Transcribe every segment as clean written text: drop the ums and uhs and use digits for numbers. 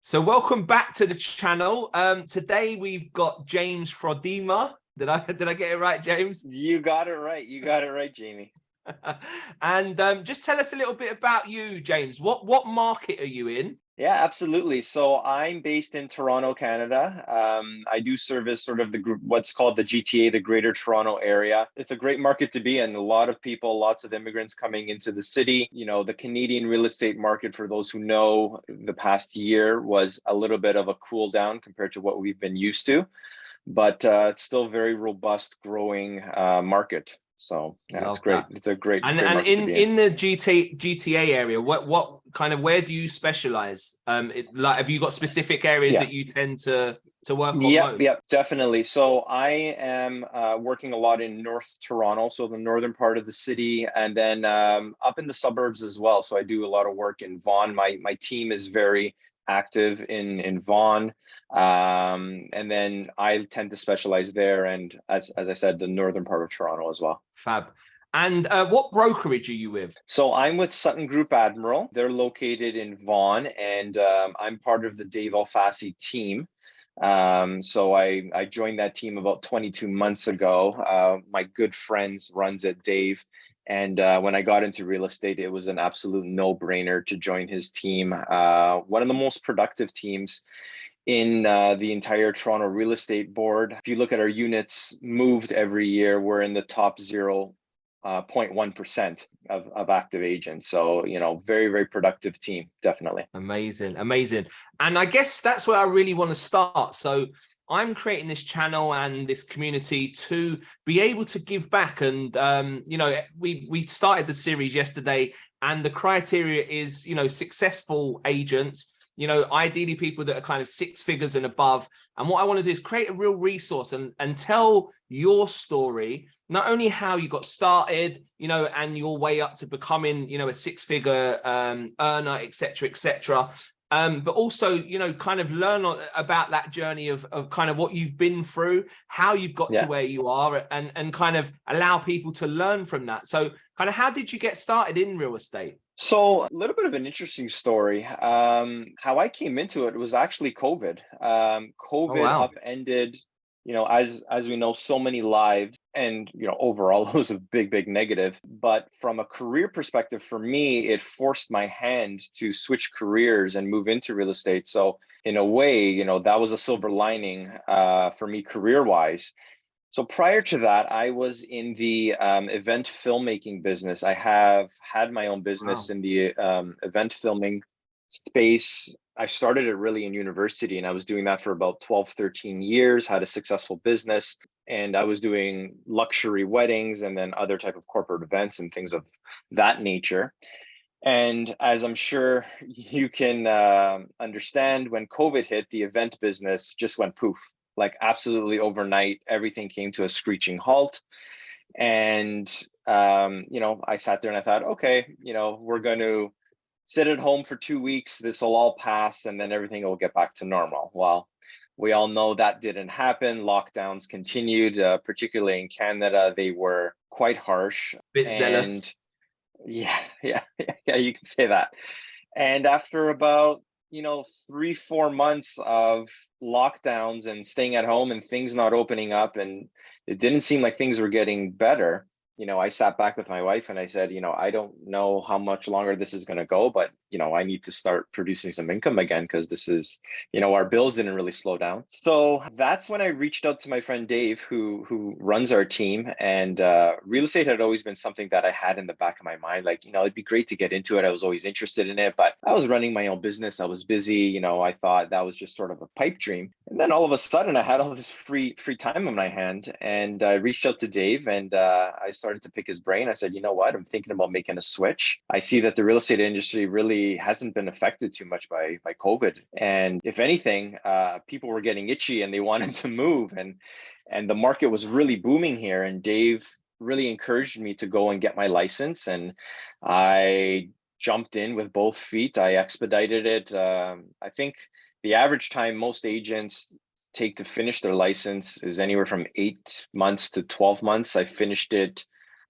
So welcome back to the channel. Today we've got James Frodyma. Did I get it right, James? You got it right. You got it right, Jamie. And just tell us a little bit about you, James. What market are you in? Yeah, absolutely. So I'm based in Toronto, Canada. I do service sort of what's called the GTA, the Greater Toronto Area. It's a great market to be in. A lot of people, lots of immigrants coming into the city. You know, the Canadian real estate market, for those who know, the past year was a little bit of a cool down compared to what we've been used to, but it's still a very robust, growing market. So yeah, it's Love great. that. It's a great And market to be in. in the GTA area, what kind of, where do you specialize? Like, have you got specific areas Yeah. that you tend to work on most? Yep, definitely. So I am working a lot in North Toronto, so the northern part of the city, and then up in the suburbs as well. So I do a lot of work in Vaughan. My team is very active in Vaughan, and then I tend to specialize there, and as I said, the northern part of Toronto as well. Fab. And what brokerage are you with? So I'm with Sutton Group Admiral. They're located in Vaughan, and I'm part of the Dave Alfasi team. So I joined that team about 22 months ago. My good friends runs it, Dave. And when I got into real estate, it was an absolute no-brainer to join his team. One of the most productive teams in the entire Toronto real estate board. If you look at our units moved every year, we're in the top 0.1% of active agents. So, you know, very, very productive team, definitely. Amazing. And I guess that's where I really want to start. So I'm creating this channel and this community to be able to give back. And, you know, we started the series yesterday, and the criteria is, you know, successful agents, you know, ideally people that are kind of six figures and above. And what I want to do is create a real resource and tell your story, not only how you got started, you know, and your way up to becoming, you know, a six-figure earner, et cetera, but also, you know, kind of learn about that journey of kind of what you've been through, how you've got to where you are, and kind of allow people to learn from that. So kind of, how did you get started in real estate? So a little bit of an interesting story. How I came into it was actually COVID. COVID Oh, wow. upended, you know, as we know, so many lives, and you know, overall it was a big negative. But from a career perspective, for me, it forced my hand to switch careers and move into real estate. So in a way, you know, that was a silver lining for me career-wise. So prior to that, I was in the event filmmaking business. I have had my own business in the event filming space. I started it really in university, and I was doing that for about 12, 13 years, had a successful business, and I was doing luxury weddings and then other type of corporate events and things of that nature. And as I'm sure you can understand, when COVID hit, the event business just went poof. Like absolutely overnight, everything came to a screeching halt. And, you know, I sat there and I thought, okay, you know, we're going to sit at home for 2 weeks. This will all pass and then everything will get back to normal. Well, we all know that didn't happen. Lockdowns continued, particularly in Canada. They were quite harsh. Bit zealous. Yeah, you can say that. And after about, you know, 3-4 months of lockdowns and staying at home and things not opening up, and it didn't seem like things were getting better, you know, I sat back with my wife and I said, you know, I don't know how much longer this is going to go, but, you know, I need to start producing some income again, because this is, you know, our bills didn't really slow down. So that's when I reached out to my friend Dave, who runs our team. And real estate had always been something that I had in the back of my mind. Like, you know, it'd be great to get into it. I was always interested in it, but I was running my own business. I was busy. You know, I thought that was just sort of a pipe dream. And then all of a sudden I had all this free time on my hand, and I reached out to Dave, and I started to pick his brain. I said, you know what, I'm thinking about making a switch. I see that the real estate industry really hasn't been affected too much by COVID. And if anything, people were getting itchy and they wanted to move, and the market was really booming here. And Dave really encouraged me to go and get my license. And I jumped in with both feet. I expedited it. I think the average time most agents take to finish their license is anywhere from 8 months to 12 months. I finished it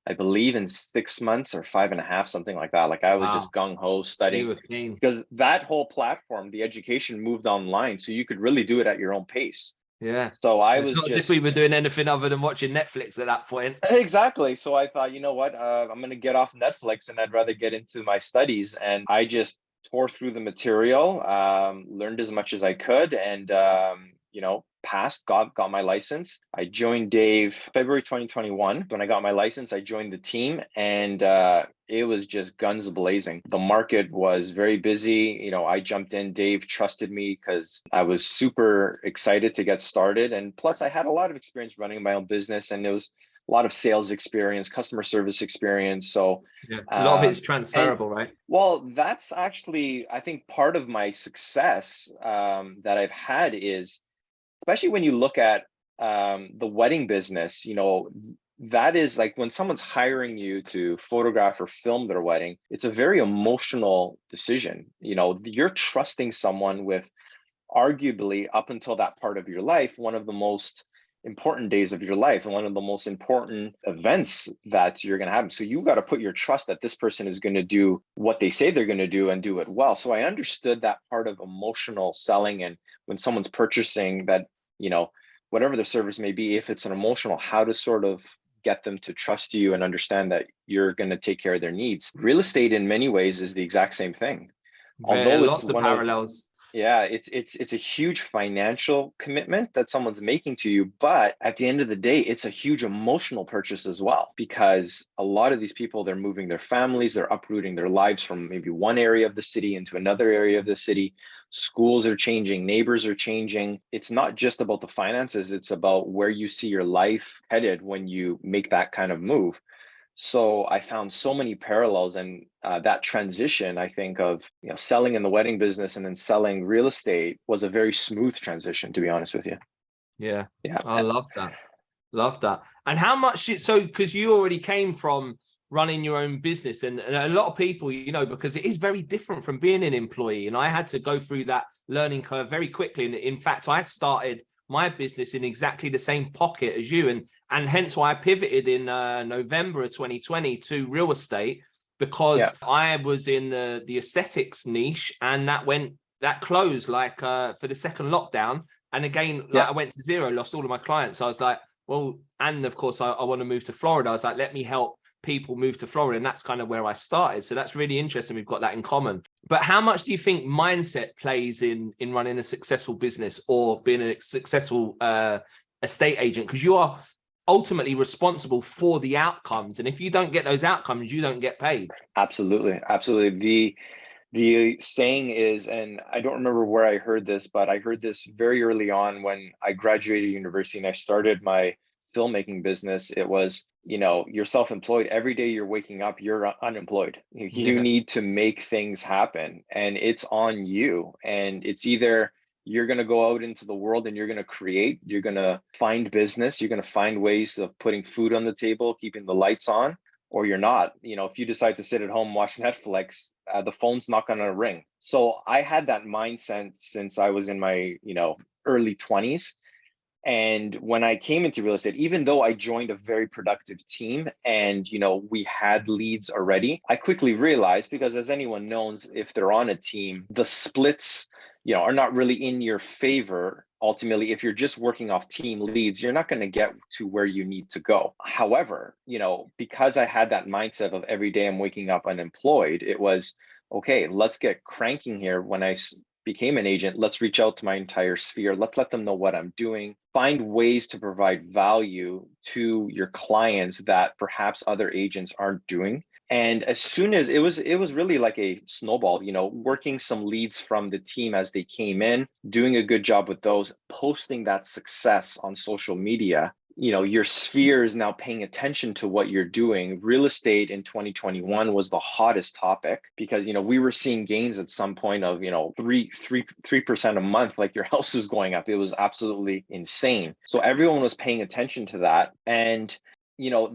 I believe in 6 months or 5.5, something like that. Like I was Wow. just gung-ho studying, You were keen. because that whole platform, the education moved online. So you could really do it at your own pace. Yeah. So I It's was not as if we just were doing anything other than watching Netflix at that point. exactly. So I thought, you know what, I'm going to get off Netflix and I'd rather get into my studies. And I just tore through the material, learned as much as I could, and passed, got my license. I joined Dave February 2021. When I got my license, I joined the team, and it was just guns blazing. The market was very busy. I jumped in. Dave trusted me because I was super excited to get started. And plus, I had a lot of experience running my own business, and it was a lot of sales experience, customer service experience. So, Yeah. A lot of it's and transferable, right? well, that's actually, I think, part of my success that I've had is, especially when you look at the wedding business, that is like when someone's hiring you to photograph or film their wedding, it's a very emotional decision. You're trusting someone with arguably, up until that part of your life, one of the most important days of your life and one of the most important events that you're going to have. So you got to put your trust that this person is going to do what they say they're going to do and do it well. So I understood that part of emotional selling. And when someone's purchasing that, whatever the service may be, if it's an emotional, how to sort of get them to trust you and understand that you're going to take care of their needs. Real estate in many ways is the exact same thing. Although it's Lots of one of parallels. yeah, it's a huge financial commitment that someone's making to you, but at the end of the day, it's a huge emotional purchase as well, because a lot of these people, they're moving their families, they're uprooting their lives from maybe one area of the city into another area of the city. Schools are changing, neighbors are changing. It's not just about the finances, it's about where you see your life headed when you make that kind of move. So I found so many parallels, and that transition, I think, of selling in the wedding business and then selling real estate was a very smooth transition, to be honest with you. Yeah. Yeah. I love that. Love that. And how much so because you already came from running your own business, and a lot of people, because it is very different from being an employee. And I had to go through that learning curve very quickly. And in fact, I started my business in exactly the same pocket as you. And hence why I pivoted in November of 2020 to real estate, Yeah. because I was in the aesthetics niche, and that closed like for the second lockdown. And again, like Yeah. I went to zero, lost all of my clients. So I was like, well, and of course, I want to move to Florida. I was like, let me help people move to Florida. And that's kind of where I started. So that's really interesting. We've got that in common. But how much do you think mindset plays in running a successful business or being a successful estate agent? Because you are ultimately responsible for the outcomes. And if you don't get those outcomes, you don't get paid. Absolutely. Absolutely. The saying is, and I don't remember where I heard this, but I heard this very early on when I graduated university and I started my filmmaking business. It was, you're self-employed. Every day you're waking up, you're unemployed. You Yeah. need to make things happen, and it's on you. And it's either you're going to go out into the world and you're going to create, you're going to find business, you're going to find ways of putting food on the table, keeping the lights on, or you're not. If you decide to sit at home, watch Netflix, the phone's not going to ring. So I had that mindset since I was in my, early 20s. And when I came into real estate, even though I joined a very productive team and, we had leads already, I quickly realized, because as anyone knows, if they're on a team, the splits, are not really in your favor. Ultimately, if you're just working off team leads, you're not going to get to where you need to go. However, because I had that mindset of every day I'm waking up unemployed, it was, okay, let's get cranking here. When I became an agent, let's reach out to my entire sphere. Let's let them know what I'm doing. Find ways to provide value to your clients that perhaps other agents aren't doing. And as soon as it was really like a snowball, working some leads from the team as they came in, doing a good job with those, posting that success on social media. Your sphere is now paying attention to what you're doing. Real estate in 2021 was the hottest topic because, we were seeing gains at some point of, 3% a month, like your house is going up. It was absolutely insane. So everyone was paying attention to that. And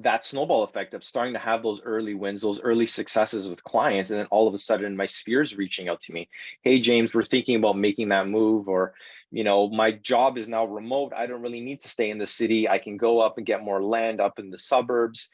that snowball effect of starting to have those early wins, those early successes with clients. And then all of a sudden my sphere's reaching out to me. Hey, James, we're thinking about making that move. Or, my job is now remote. I don't really need to stay in the city. I can go up and get more land up in the suburbs.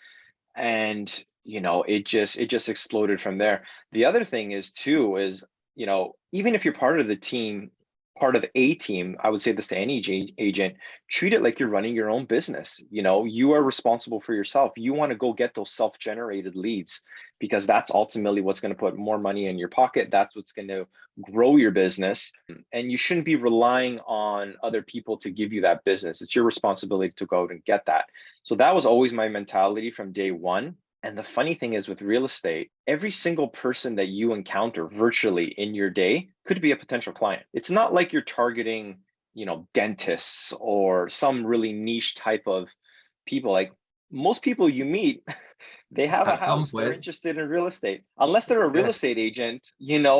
And it just exploded from there. The other thing is too is, even if you're part of the team, part of a team, I would say this to any agent, treat it like you're running your own business. You are responsible for yourself. You want to go get those self-generated leads, because that's ultimately what's going to put more money in your pocket. That's what's going to grow your business. And you shouldn't be relying on other people to give you that business. It's your responsibility to go out and get that. So that was always my mentality from day one. And the funny thing is, with real estate, every single person that you encounter virtually in your day could be a potential client. It's not like you're targeting, dentists or some really niche type of people. Like, most people you meet, they have a At some house, they're point. interested in real estate. Unless they're a real Yeah. estate agent,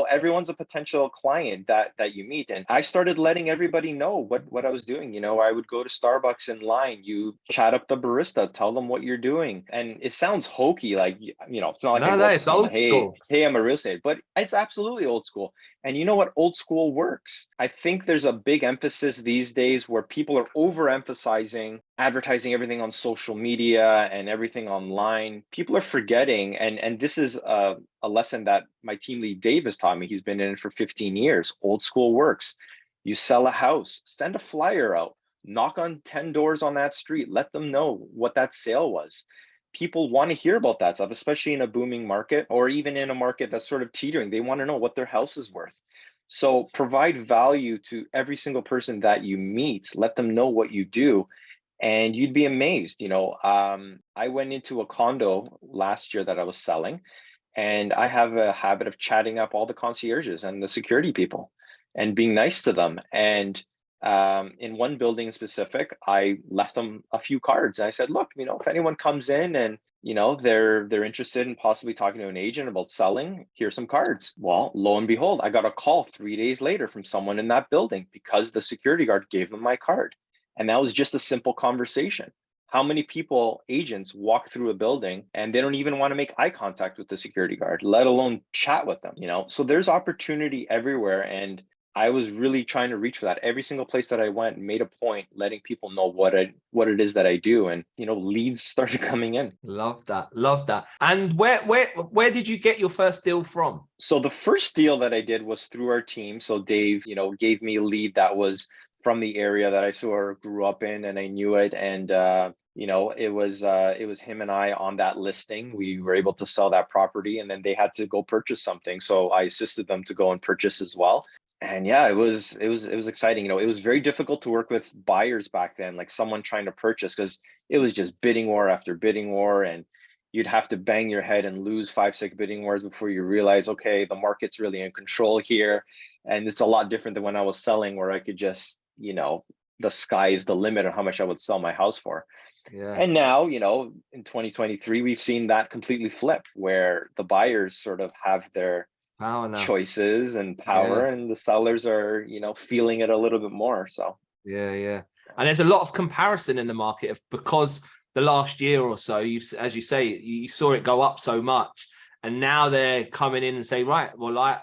everyone's a potential client that you meet. And I started letting everybody know what I was doing. I would go to Starbucks in line, you chat up the barista, tell them what you're doing. And it sounds hokey, like, it's not like I No, go no, up to it's someone, old hey, school. hey, I'm a real estate, but it's absolutely old school. And you know what? Old school works. I think there's a big emphasis these days where people are overemphasizing advertising everything on social media and everything online. People are forgetting, and this is a lesson that my team lead Dave has taught me. He's been in it for 15 years. Old school works. You sell a house, send a flyer out, knock on 10 doors on that street, let them know what that sale was. People want to hear about that stuff, especially in a booming market or even in a market that's sort of teetering. They want to know what their house is worth. So provide value to every single person that you meet. Let them know what you do, and you'd be amazed. I went into a condo last year that I was selling, and I have a habit of chatting up all the concierges and the security people and being nice to them. And in one building in specific, I left them a few cards. And I said, look, if anyone comes in and they're interested in possibly talking to an agent about selling, here's some cards. Well, lo and behold, I got a call 3 days later from someone in that building because the security guard gave them my card. And that was just a simple conversation. How many people, agents, walk through a building and they don't even want to make eye contact with the security guard, let alone chat with them, So there's opportunity everywhere. And I was really trying to reach for that. Every single place that I went, made a point letting people know what it is that I do. And, leads started coming in. Love that. Love that. And where did you get your first deal from? So the first deal that I did was through our team. So Dave, gave me a lead that was from the area that I sort of grew up in, and I knew it. And it was him and I on that listing. We were able to sell that property, and then they had to go purchase something. So I assisted them to go and purchase as well. And yeah, it was exciting. It was very difficult to work with buyers back then, like someone trying to purchase, because it was just bidding war after bidding war, and you'd have to bang your head and lose 5, 6 bidding wars before you realize, okay, the market's really in control here. And it's a lot different than when I was selling, where I could just, the sky is the limit on how much I would sell my house for. Yeah. And now, in 2023, we've seen that completely flip, where the buyers sort of have their Power now. choices and power, Yeah. and the sellers are, feeling it a little bit more. So Yeah, yeah. And there's a lot of comparison in the market because the last year or so, as you say, you saw it go up so much, and now they're coming in and say, right, well,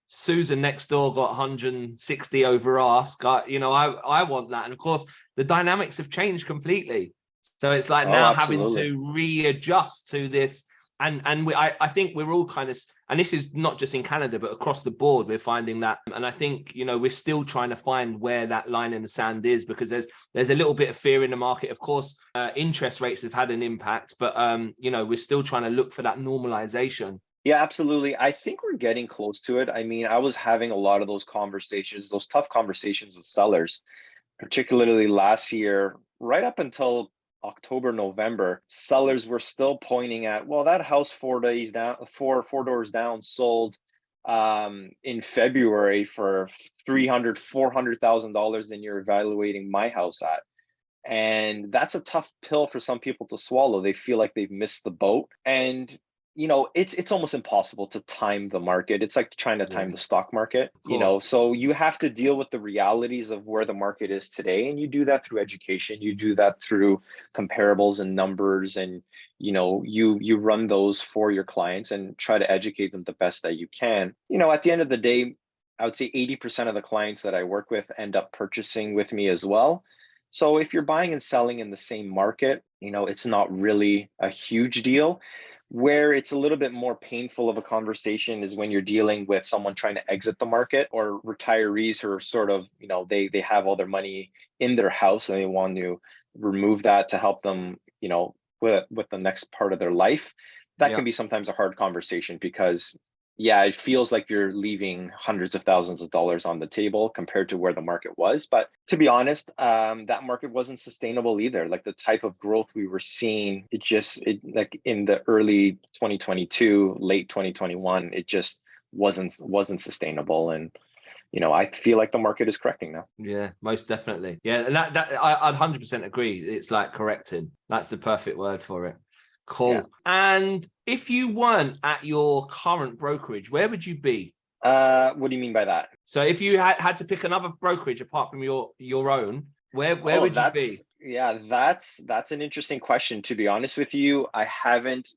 Susan next door got 160 over ask. I want that, and of course, the dynamics have changed completely. So it's like oh, now having absolutely. to readjust to this. And I think we're all kind of, and this is not just in Canada, but across the board, we're finding that. And I think, we're still trying to find where that line in the sand is, because there's a little bit of fear in the market. Of course, interest rates have had an impact, but, we're still trying to look for that normalization. Yeah, absolutely. I think we're getting close to it. I mean, I was having a lot of those conversations, those tough conversations with sellers, particularly last year, right up until October, November. Sellers were still pointing at, well, that house 4 days down, four doors down, sold in February for $300,000, $400,000 than you're evaluating my house at. And that's a tough pill for some people to swallow. They feel like they've missed the boat. And it's almost impossible to time the market. It's like trying to time Yeah, the stock market, of course. so you have to deal with the realities of where the market is today. And you do that through education. You do that through comparables and numbers. And, you run those for your clients and try to educate them the best that you can. At the end of the day, I would say 80% of the clients that I work with end up purchasing with me as well. So if you're buying and selling in the same market, it's not really a huge deal. Where it's a little bit more painful of a conversation is when you're dealing with someone trying to exit the market, or retirees who are sort of, they have all their money in their house and they want to remove that to help them, with the next part of their life. That Yeah. can be sometimes a hard conversation because, yeah, it feels like you're leaving hundreds of thousands of dollars on the table compared to where the market was. But to be honest, that market wasn't sustainable either. Like the type of growth we were seeing, it like in the early 2022, late 2021, it just wasn't sustainable. And I feel like the market is correcting now. Yeah, most definitely. Yeah, and I'd 100% agree. It's like correcting. That's the perfect word for it. Cool. Yeah. And if you weren't at your current brokerage, where would you be? What do you mean by that? So if you had to pick another brokerage apart from your own, where would you be? Yeah, that's an interesting question. To be honest with you, I haven't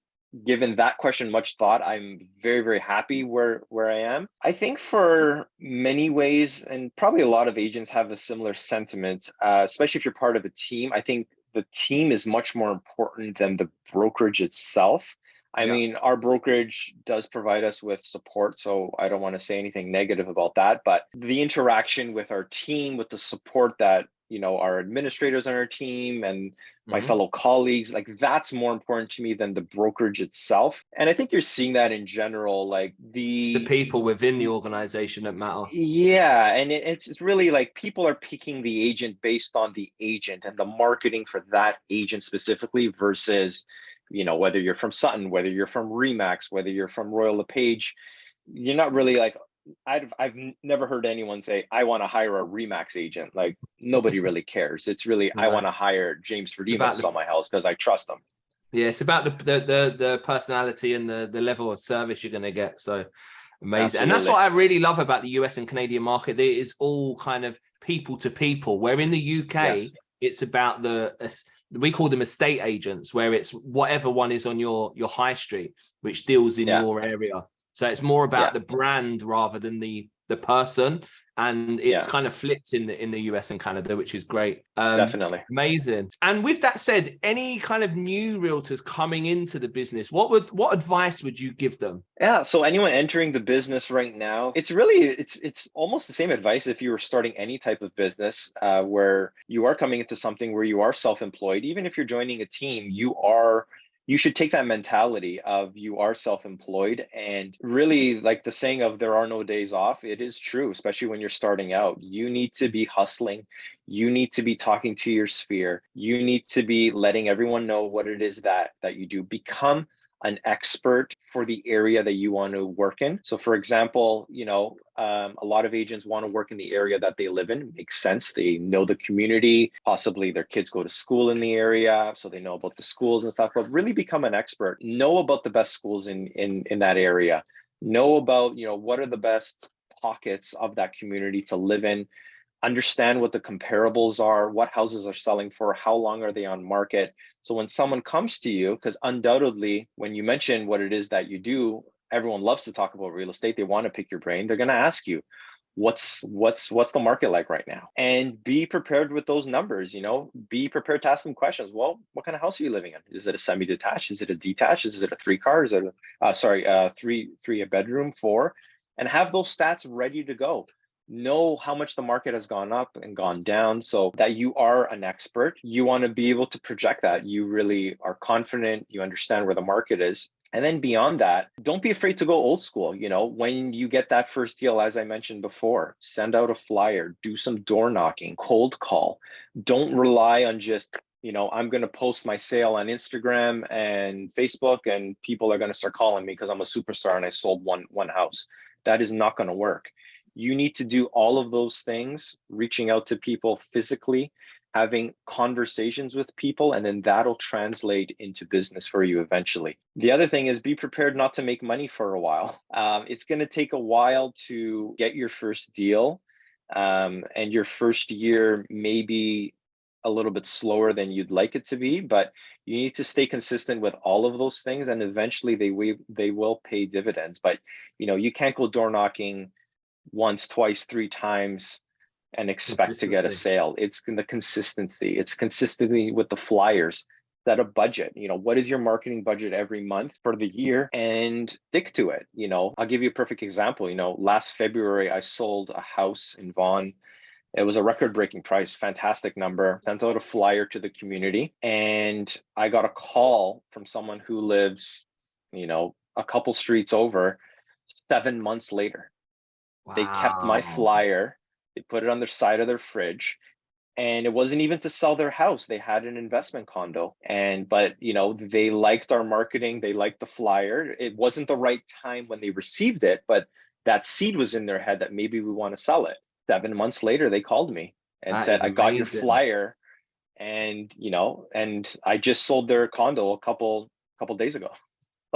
given that question much thought. I'm very, very happy where I am. I think for many ways, and probably a lot of agents have a similar sentiment, especially if you're part of a team. I think the team is much more important than the brokerage itself. I mean, our brokerage does provide us with support, so I don't want to say anything negative about that, but the interaction with our team, with the support that, our administrators on our team and my fellow colleagues, like that's more important to me than the brokerage itself. And I think you're seeing that in general, like It's the people within the organization that matter. Yeah, and it's really like people are picking the agent based on the agent and the marketing for that agent specifically versus, whether you're from Sutton, whether you're from Remax, whether you're from Royal LePage. You're not really like, I've never heard anyone say, I want to hire a Remax agent. Like nobody really cares. It's really, I want to hire James Frodyma to sell my house because I trust them. Yeah, it's about the personality and the level of service you're going to get. So amazing. Absolutely. And that's what I really love about the US and Canadian market. It is all kind of people to people, where in the UK, it's about we call them estate agents, where it's whatever one is on your high street, which deals in your area. So it's more about the brand rather than the person. And it's kind of flipped in the US and Canada, which is great. Definitely. Amazing. And with that said, any kind of new realtors coming into the business, what advice would you give them? Yeah, so anyone entering the business right now, it's almost the same advice if you were starting any type of business, where you are coming into something where you are self-employed. Even if you're joining a team, you should take that mentality of you are self-employed, and really, like the saying of there are no days off, it is true, especially when you're starting out. You need to be hustling. You need to be talking to your sphere. You need to be letting everyone know what it is that you do. Become an expert for the area that you want to work in. So for example, a lot of agents want to work in the area that they live in. Makes sense. They know the community, possibly their kids go to school in the area, so they know about the schools and stuff, but really become an expert. Know about the best schools in that area. Know about, what are the best pockets of that community to live in. Understand what the comparables are, what houses are selling for, how long are they on market. So when someone comes to you, because undoubtedly, when you mention what it is that you do, everyone loves to talk about real estate. They want to pick your brain. They're going to ask you, what's the market like right now? And be prepared with those numbers. Be prepared to ask them questions. Well, what kind of house are you living in? Is it a semi-detached? Is it a detached? Is it a 3-car? Is it a bedroom, 4? And have those stats ready to go. Know how much the market has gone up and gone down, so that you are an expert. You want to be able to project that. You really are confident. You understand where the market is. And then beyond that, don't be afraid to go old school. When you get that first deal, as I mentioned before, send out a flyer, do some door knocking, cold call. Don't rely on just, I'm going to post my sale on Instagram and Facebook and people are going to start calling me because I'm a superstar and I sold one house. That is not going to work. You need to do all of those things, reaching out to people physically, having conversations with people, and then that'll translate into business for you eventually. The other thing is be prepared not to make money for a while. It's going to take a while to get your first deal, and your first year may be a little bit slower than you'd like it to be, but you need to stay consistent with all of those things, and eventually they will pay dividends. But you can't go door knocking once, twice, 3 times and expect to get a Consistency. sale. It's the consistency. It's consistency with the flyers. Set a budget. What is your marketing budget every month for the year, and stick to it. I'll give you a perfect example. Last February, I sold a house in Vaughan. It was a record-breaking price, fantastic number. Sent out a flyer to the community, and I got a call from someone who lives, a couple streets over. 7 months later, they kept my Wow. flyer. They put it on their side of their fridge, and it wasn't even to sell their house. They had an investment condo, but they liked our marketing. They liked the flyer. It wasn't the right time when they received it, but that seed was in their head that maybe we want to sell it. 7 months later, they called me and That said, is I got your amazing. flyer, and I just sold their condo a couple days ago.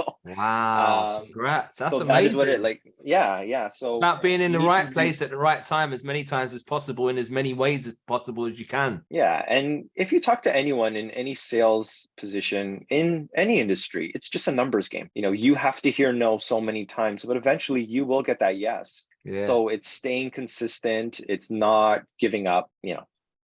So, Wow. um, Congrats. That's so that is what it amazing. like. Yeah. So About being in you the need to right do. place at the right time as many times as possible in as many ways as possible as you can. Yeah, and if you talk to anyone in any sales position in any industry, it's just a numbers game. You have to hear no so many times, but eventually you will get that yes. Yeah. So it's staying consistent. It's not giving up.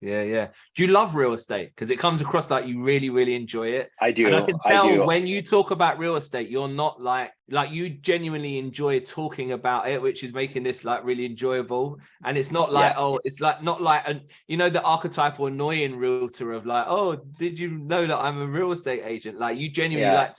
Yeah, yeah. Do you love real estate? Because it comes across like you really, really enjoy it. I And I do. can I tell do. when you talk about real estate, you're not like you genuinely enjoy talking about it, which is making this like really enjoyable. And it's not like, Yeah. oh, it's like not like the archetypal annoying realtor of like, oh, did you know that I'm a real estate agent? Like you genuinely Yeah. like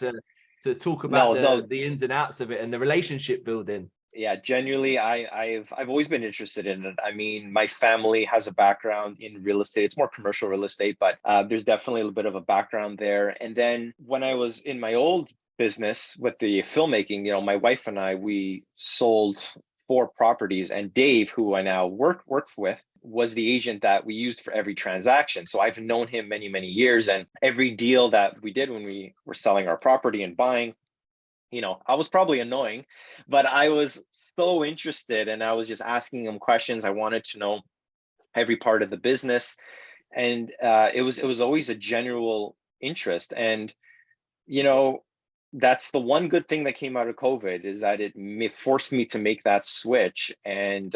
to talk about No, no. the ins and outs of it and the relationship building. Yeah, genuinely, I've always been interested in it. I mean, my family has a background in real estate. It's more commercial real estate, but there's definitely a little bit of a background there. And then when I was in my old business with the filmmaking, my wife and I, we sold 4 properties, and Dave, who I now work with, was the agent that we used for every transaction. So I've known him many, many years, and every deal that we did when we were selling our property and buying, I was probably annoying, but I was so interested, and I was just asking him questions. I wanted to know every part of the business, and it was always a genuine interest. And you know, that's the one good thing that came out of COVID, is that it forced me to make that switch. And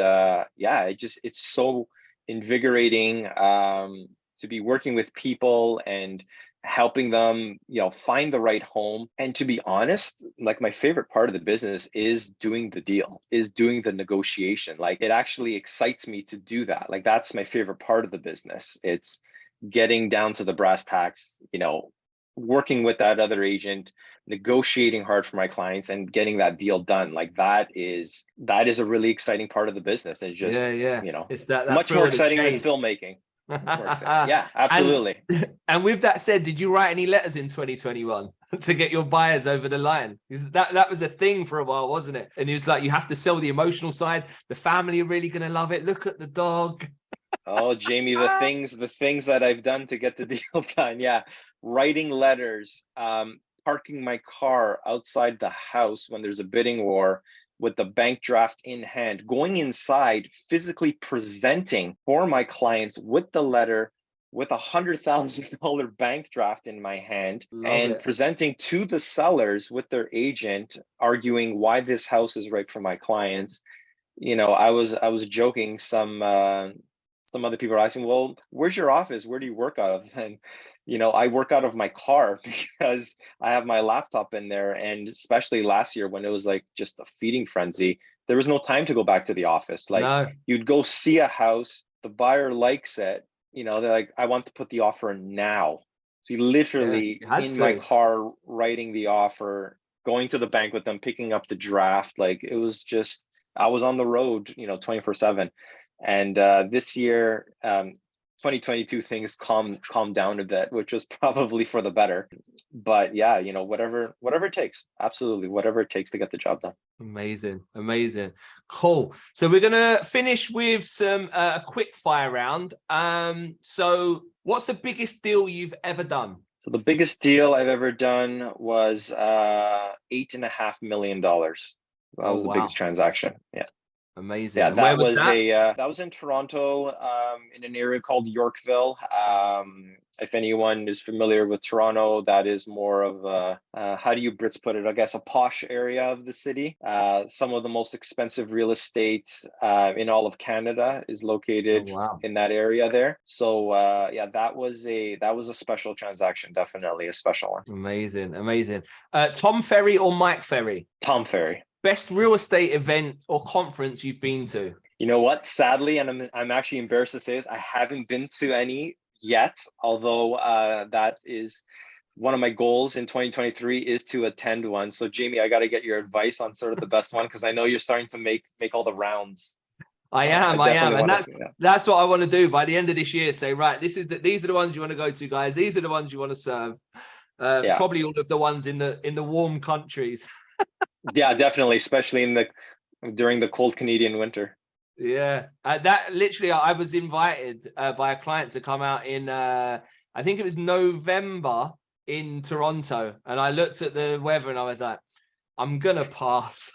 yeah, it's so invigorating to be working with people and helping them, find the right home. And to be honest, like, my favorite part of the business is doing the deal, is doing the negotiation. Like, it actually excites me to do that. Like, that's my favorite part of the business. It's getting down to the brass tacks, working with that other agent, negotiating hard for my clients, and getting that deal done. Like, that is a really exciting part of the business. And Yeah, just, yeah. It's that much more thrill of the exciting than chase. filmmaking. Much more exciting. Yeah, and absolutely. and with that said, did you write any letters in 2021 to get your buyers over the line? Because that was a thing for a while, wasn't it? And it was like, you have to sell the emotional side. The family are really going to love it. Look at the dog. Oh, Jamie, the things that I've done to get the deal done. Yeah. Writing letters, parking my car outside the house when there's a bidding war with the bank draft in hand, going inside, physically presenting for my clients with the letter, with $100,000 bank draft in my hand, Love and it. presenting to the sellers with their agent, arguing why this house is right for my clients. I was joking. Some other people are asking, well, where's your office? Where do you work out of? And I work out of my car because I have my laptop in there. And especially last year, when it was like just a feeding frenzy, there was no time to go back to the office. Like, No. you'd go see a house, the buyer likes it, they're like, I want to put the offer in now. So you Yeah, literally you had in my to. car writing the offer, going to the bank with them, picking up the draft. Like, it was just, I was on the road, 24/7. And this year, 2022, things calmed down a bit, which was probably for the better. But yeah, whatever it takes, absolutely whatever it takes to get the job done. Amazing, amazing, cool. So we're gonna finish with some a quick fire round. So what's the biggest deal you've ever done? So the biggest deal I've ever done was $8.5 million. That Oh was the biggest wow, transaction. Yeah. Amazing. Yeah, And where that was was that? that was in Toronto, in an area called Yorkville. If anyone is familiar with Toronto, that is more of a how do you Brits put it? I guess a posh area of the city. Some of the most expensive real estate in all of Canada is Oh, located wow. in that area there. So yeah, that was a special transaction, definitely a special one. Amazing. Amazing. Tom Ferry or Mike Ferry? Tom Ferry. Best real estate event or conference you've been to? You know what? Sadly, and I'm actually embarrassed to say this, I haven't been to any yet. Although that is one of my goals in 2023 is to attend one. So Jamie, I got to get your advice on sort of the best one because I know you're starting to make all the rounds. I I am, definitely and want to. Yeah. that's what I want to do by the end of this year. Say, right, these are the ones you want to go to, guys. These are the ones you want to serve. Yeah. Probably all of the ones in the warm countries. Yeah, definitely, especially during the cold Canadian winter. Yeah, that literally, I was invited by a client to come out in, I think it was November in Toronto, and I looked at the weather and I was like, I'm gonna pass.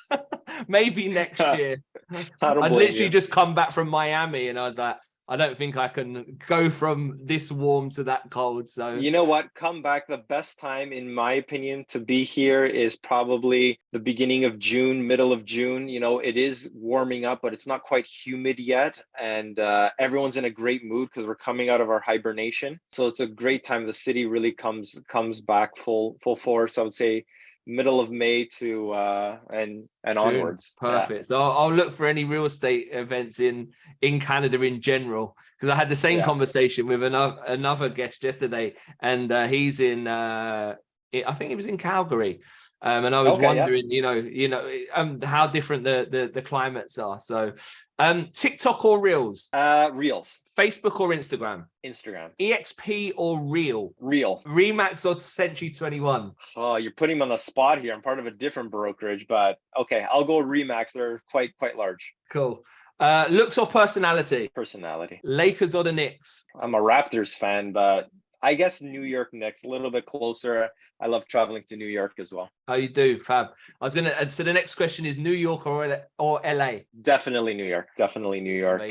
Maybe next year. I don't I'd blame literally you. just come back from Miami, and I was like, I don't think I can go from this warm to that cold. So You know what? Come back. The best time, in my opinion, to be here is probably the beginning of June, middle of June. You know, it is warming up, but it's not quite humid yet. And everyone's in a great mood because we're coming out of our hibernation. So it's a great time. The city really comes back full force. I would say middle of May to and June, onwards. Yeah. perfect. So I'll look for any real estate events in Canada in general, because I had the same Yeah. conversation with another guest yesterday, and he's in I think he was in Calgary, and I was Okay. Yeah. wondering, how different the climates are. So, TikTok or Reels, Reels. Facebook or Instagram, Instagram. EXP or Reel, Reel. Remax or Century 21. Oh, you're putting me on the spot here. I'm part of a different brokerage, but okay, I'll go Remax. They're quite large. Cool. Looks or personality, Personality. Lakers or the Knicks. I'm a Raptors fan, but I guess New York Knicks, a little bit closer. I love traveling to New York as well. Oh, you do, fab. I was gonna. So the next question is New York or LA. Definitely New York. Definitely New York.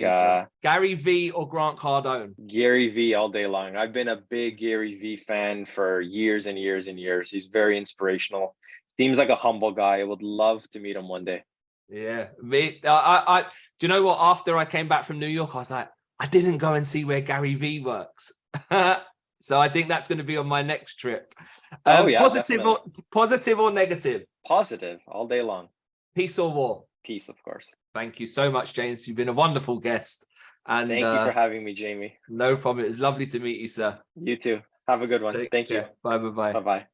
Gary V or Grant Cardone. Gary V all day long. I've been a big Gary V fan for years and years and years. He's very inspirational. Seems like a humble guy. I would love to meet him one day. Yeah, I do you know what? After I came back from New York, I was like, I didn't go and see where Gary V works. So I think that's going to be on my next trip. Oh yeah, positive or negative? Positive all day long. Peace or war? Peace, of course. Thank you so much, James. You've been a wonderful guest. And thank you for having me, Jamie. No problem. It's lovely to meet you, sir. You too. Have a good one. Thank you. Bye. Bye-bye.